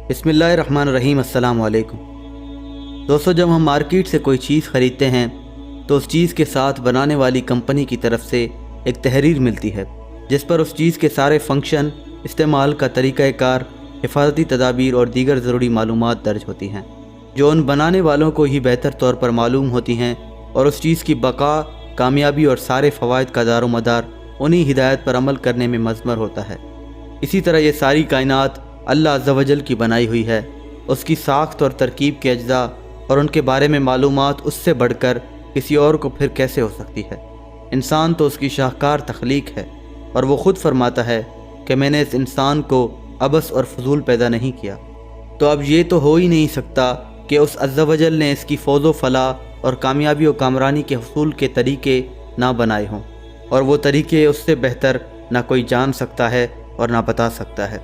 بسم اللہ الرحمن الرحیم۔ السلام علیکم دوستو، جب ہم مارکیٹ سے کوئی چیز خریدتے ہیں تو اس چیز کے ساتھ بنانے والی کمپنی کی طرف سے ایک تحریر ملتی ہے جس پر اس چیز کے سارے فنکشن، استعمال کا طریقہ کار، حفاظتی تدابیر اور دیگر ضروری معلومات درج ہوتی ہیں، جو ان بنانے والوں کو ہی بہتر طور پر معلوم ہوتی ہیں، اور اس چیز کی بقا، کامیابی اور سارے فوائد کا دار و مدار انہی ہدایت پر عمل کرنے میں مضمر ہوتا ہے۔ اسی طرح یہ ساری کائنات اللہ عز و جل کی بنائی ہوئی ہے۔ اس کی ساخت اور ترکیب کے اجزاء اور ان کے بارے میں معلومات اس سے بڑھ کر کسی اور کو پھر کیسے ہو سکتی ہے؟ انسان تو اس کی شاہکار تخلیق ہے، اور وہ خود فرماتا ہے کہ میں نے اس انسان کو عبث اور فضول پیدا نہیں کیا۔ تو اب یہ تو ہو ہی نہیں سکتا کہ اس عز و جل نے اس کی فوز و فلاح اور کامیابی و کامرانی کے حصول کے طریقے نہ بنائے ہوں، اور وہ طریقے اس سے بہتر نہ کوئی جان سکتا ہے اور نہ بتا سکتا ہے۔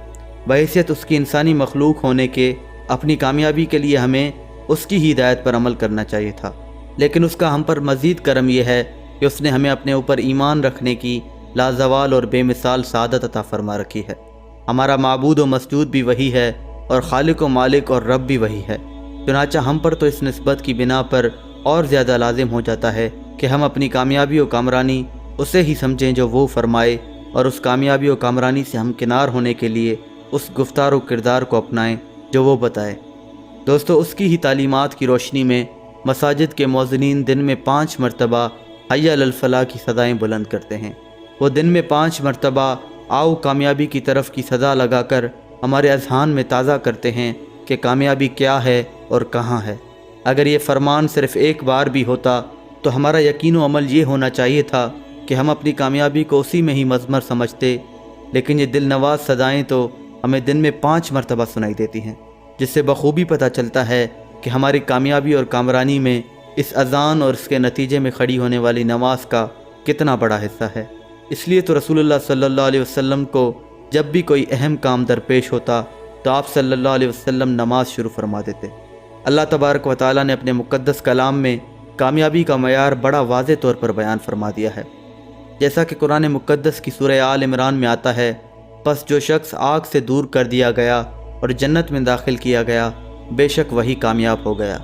بحیثیت اس کی انسانی مخلوق ہونے کے اپنی کامیابی کے لیے ہمیں اس کی ہی ہدایت پر عمل کرنا چاہیے تھا، لیکن اس کا ہم پر مزید کرم یہ ہے کہ اس نے ہمیں اپنے اوپر ایمان رکھنے کی لازوال اور بے مثال سعادت عطا فرما رکھی ہے۔ ہمارا معبود و مسجود بھی وہی ہے، اور خالق و مالک اور رب بھی وہی ہے، چنانچہ ہم پر تو اس نسبت کی بنا پر اور زیادہ لازم ہو جاتا ہے کہ ہم اپنی کامیابی و کامرانی اسے ہی سمجھیں جو وہ فرمائے، اور اس کامیابی و کامرانی سے ہمکنار ہونے کے لیے اس گفتار و کردار کو اپنائیں جو وہ بتائے۔ دوستو، اس کی ہی تعلیمات کی روشنی میں مساجد کے مؤذنین دن میں 5 مرتبہ حی علی الفلاح کی صدائیں بلند کرتے ہیں۔ وہ دن میں 5 مرتبہ آؤ کامیابی کی طرف کی صدا لگا کر ہمارے اذہان میں تازہ کرتے ہیں کہ کامیابی کیا ہے اور کہاں ہے۔ اگر یہ فرمان صرف ایک بار بھی ہوتا تو ہمارا یقین و عمل یہ ہونا چاہیے تھا کہ ہم اپنی کامیابی کو اسی میں ہی مضمر سمجھتے، لیکن یہ دل نواز صدائیں تو ہمیں دن میں 5 مرتبہ سنائی دیتی ہیں، جس سے بخوبی پتہ چلتا ہے کہ ہماری کامیابی اور کامرانی میں اس اذان اور اس کے نتیجے میں کھڑی ہونے والی نماز کا کتنا بڑا حصہ ہے۔ اس لیے تو رسول اللہ صلی اللہ علیہ وسلم کو جب بھی کوئی اہم کام درپیش ہوتا تو آپ صلی اللہ علیہ وسلم نماز شروع فرما دیتے۔ اللہ تبارک و تعالیٰ نے اپنے مقدس کلام میں کامیابی کا معیار بڑا واضح طور پر بیان فرما دیا ہے، جیسا کہ قرآن مقدس کی سورہ آل عمران میں آتا ہے، پس جو شخص آگ سے دور کر دیا گیا اور جنت میں داخل کیا گیا، بے شک وہی کامیاب ہو گیا۔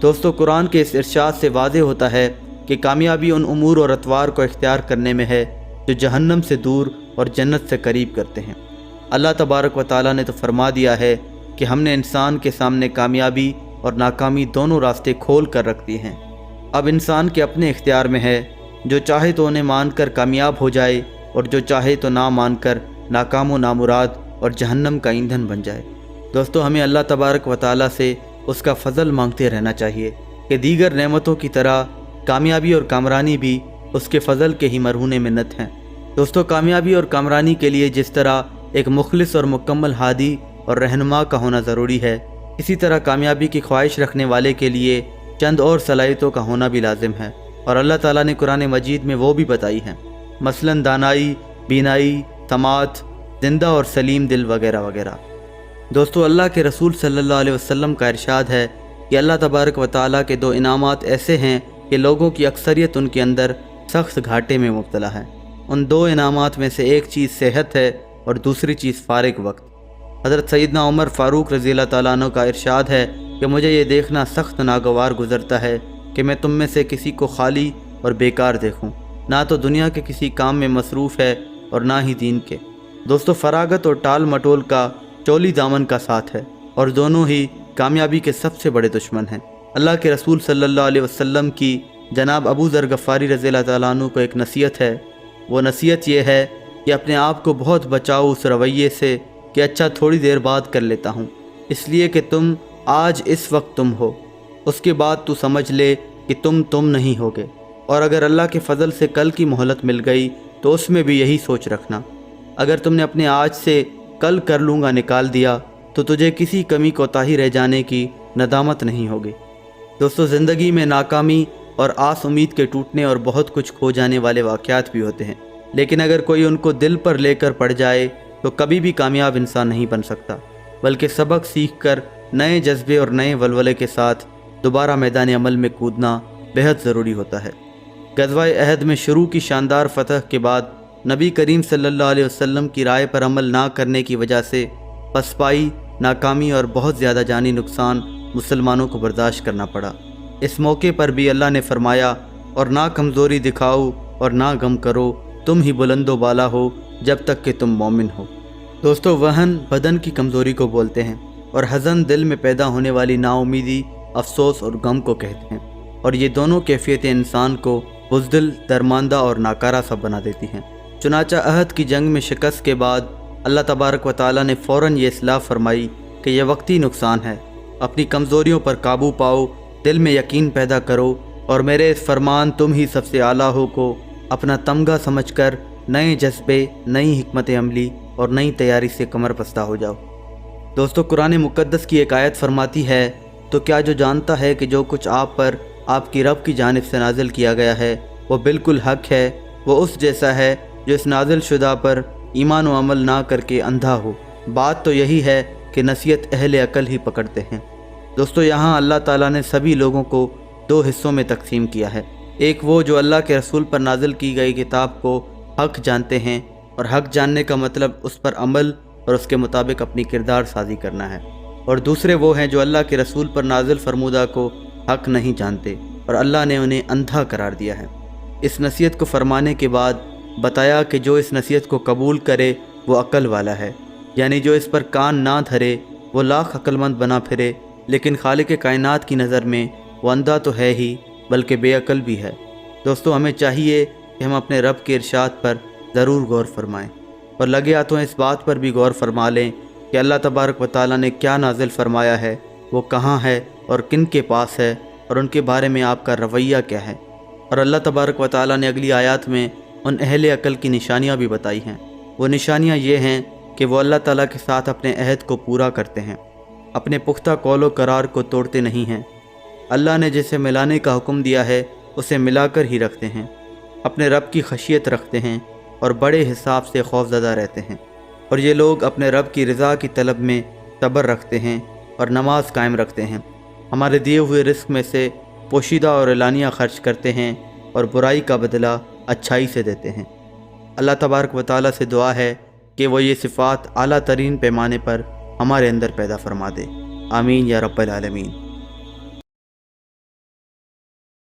دوستو، قرآن کے اس ارشاد سے واضح ہوتا ہے کہ کامیابی ان امور اور اطوار کو اختیار کرنے میں ہے جو جہنم سے دور اور جنت سے قریب کرتے ہیں۔ اللہ تبارک و تعالیٰ نے تو فرما دیا ہے کہ ہم نے انسان کے سامنے کامیابی اور ناکامی دونوں راستے کھول کر رکھ دیے ہیں۔ اب انسان کے اپنے اختیار میں ہے، جو چاہے تو انہیں مان کر کامیاب ہو جائے، اور جو چاہے تو نہ مان کر ناکام و نامراد اور جہنم کا ایندھن بن جائے۔ دوستو، ہمیں اللہ تبارک و تعالیٰ سے اس کا فضل مانگتے رہنا چاہیے کہ دیگر نعمتوں کی طرح کامیابی اور کامرانی بھی اس کے فضل کے ہی مرہون منت ہیں۔ دوستو، کامیابی اور کامرانی کے لیے جس طرح ایک مخلص اور مکمل ہادی اور رہنما کا ہونا ضروری ہے، اسی طرح کامیابی کی خواہش رکھنے والے کے لیے چند اور صلاحیتوں کا ہونا بھی لازم ہے، اور اللہ تعالیٰ نے قرآن مجید میں وہ بھی بتائی ہیں، مثلاً دانائی، بینائی، سماعت، زندہ اور سلیم دل وغیرہ وغیرہ۔ دوستو، اللہ کے رسول صلی اللہ علیہ وسلم کا ارشاد ہے کہ اللہ تبارک و تعالیٰ کے 2 انعامات ایسے ہیں کہ لوگوں کی اکثریت ان کے اندر سخت گھاٹے میں مبتلا ہے۔ ان 2 انعامات میں سے ایک چیز صحت ہے اور دوسری چیز فارغ وقت۔ حضرت سیدنا عمر فاروق رضی اللہ تعالیٰ عنہ کا ارشاد ہے کہ مجھے یہ دیکھنا سخت ناگوار گزرتا ہے کہ میں تم میں سے کسی کو خالی اور بیکار دیکھوں، نہ تو دنیا کے کسی کام میں مصروف ہے اور نہ ہی دین کے۔ دوستو، فراغت اور ٹال مٹول کا چولی دامن کا ساتھ ہے، اور دونوں ہی کامیابی کے سب سے بڑے دشمن ہیں۔ اللہ کے رسول صلی اللہ علیہ وسلم کی جناب ابو ذر غفاری رضی اللہ تعالیٰ عنہ کو ایک نصیحت ہے۔ وہ نصیحت یہ ہے کہ اپنے آپ کو بہت بچاؤ اس رویے سے کہ اچھا تھوڑی دیر بعد کر لیتا ہوں، اس لیے کہ تم آج اس وقت تم ہو، اس کے بعد تو سمجھ لے کہ تم نہیں ہوگے، اور اگر اللہ کے فضل سے کل کی مہلت مل گئی تو اس میں بھی یہی سوچ رکھنا۔ اگر تم نے اپنے آج سے کل کر لوں گا نکال دیا تو تجھے کسی کمی کوتاہی رہ جانے کی ندامت نہیں ہوگی۔ دوستو، زندگی میں ناکامی اور آس امید کے ٹوٹنے اور بہت کچھ کھو جانے والے واقعات بھی ہوتے ہیں، لیکن اگر کوئی ان کو دل پر لے کر پڑ جائے تو کبھی بھی کامیاب انسان نہیں بن سکتا، بلکہ سبق سیکھ کر نئے جذبے اور نئے ولولے کے ساتھ دوبارہ میدان عمل میں کودنا بہت ضروری ہوتا ہے۔ غزوہ احد میں شروع کی شاندار فتح کے بعد نبی کریم صلی اللہ علیہ وسلم کی رائے پر عمل نہ کرنے کی وجہ سے پسپائی ناکامی اور بہت زیادہ جانی نقصان مسلمانوں کو برداشت کرنا پڑا۔ اس موقع پر بھی اللہ نے فرمایا، اور نہ کمزوری دکھاؤ اور نہ غم کرو، تم ہی بلند و بالا ہو جب تک کہ تم مومن ہو۔ دوستو، وہن بدن کی کمزوری کو بولتے ہیں، اور حزن دل میں پیدا ہونے والی نا امیدی، افسوس اور غم کو کہتے ہیں، اور یہ دونوں کیفیتیں انسان کو بزدل، درماندہ اور ناکارہ سا بنا دیتی ہیں۔ چنانچہ احد کی جنگ میں شکست کے بعد اللہ تبارک و تعالیٰ نے فوراً یہ اصلاح فرمائی کہ یہ وقتی نقصان ہے، اپنی کمزوریوں پر قابو پاؤ، دل میں یقین پیدا کرو، اور میرے اس فرمان تم ہی سب سے اعلیٰ ہو کو اپنا تمغہ سمجھ کر نئے جذبے، نئی حکمت عملی اور نئی تیاری سے کمر بستہ ہو جاؤ۔ دوستو، قرآن مقدس کی ایک آیت فرماتی ہے، تو کیا جو جانتا ہے کہ جو کچھ آپ پر آپ کی رب کی جانب سے نازل کیا گیا ہے وہ بالکل حق ہے، وہ اس جیسا ہے جو اس نازل شدہ پر ایمان و عمل نہ کر کے اندھا ہو۔ بات تو یہی ہے کہ نصیحت اہل عقل ہی پکڑتے ہیں۔ دوستو، یہاں اللہ تعالیٰ نے سبھی لوگوں کو دو حصوں میں تقسیم کیا ہے۔ ایک وہ جو اللہ کے رسول پر نازل کی گئی کتاب کو حق جانتے ہیں، اور حق جاننے کا مطلب اس پر عمل اور اس کے مطابق اپنی کردار سازی کرنا ہے، اور دوسرے وہ ہیں جو اللہ کے رسول پر نازل فرمودہ کو حق نہیں جانتے اور اللہ نے انہیں اندھا قرار دیا ہے۔ اس نصیحت کو فرمانے کے بعد بتایا کہ جو اس نصیحت کو قبول کرے وہ عقل والا ہے، یعنی جو اس پر کان نہ دھرے وہ لاکھ عقل مند بنا پھرے، لیکن خالق کائنات کی نظر میں وہ اندھا تو ہے ہی بلکہ بے عقل بھی ہے۔ دوستو، ہمیں چاہیے کہ ہم اپنے رب کے ارشاد پر ضرور غور فرمائیں، اور لگے ہاتھوں اس بات پر بھی غور فرما لیں کہ اللہ تبارک و تعالیٰ نے کیا نازل فرمایا ہے، وہ کہاں ہے اور کن کے پاس ہے، اور ان کے بارے میں آپ کا رویہ کیا ہے۔ اور اللہ تبارک و تعالیٰ نے اگلی آیات میں ان اہل عقل کی نشانیاں بھی بتائی ہیں۔ وہ نشانیاں یہ ہیں کہ وہ اللہ تعالیٰ کے ساتھ اپنے عہد کو پورا کرتے ہیں، اپنے پختہ قول و قرار کو توڑتے نہیں ہیں، اللہ نے جسے ملانے کا حکم دیا ہے اسے ملا کر ہی رکھتے ہیں، اپنے رب کی خشیت رکھتے ہیں اور بڑے حساب سے خوف زدہ رہتے ہیں، اور یہ لوگ اپنے رب کی رضا کی طلب میں صبر رکھتے ہیں اور نماز قائم رکھتے ہیں، ہمارے دیے ہوئے رزق میں سے پوشیدہ اور اعلانیہ خرچ کرتے ہیں اور برائی کا بدلہ اچھائی سے دیتے ہیں۔ اللہ تبارک و تعالیٰ سے دعا ہے کہ وہ یہ صفات اعلیٰ ترین پیمانے پر ہمارے اندر پیدا فرما دے۔ آمین یا رب العالمین۔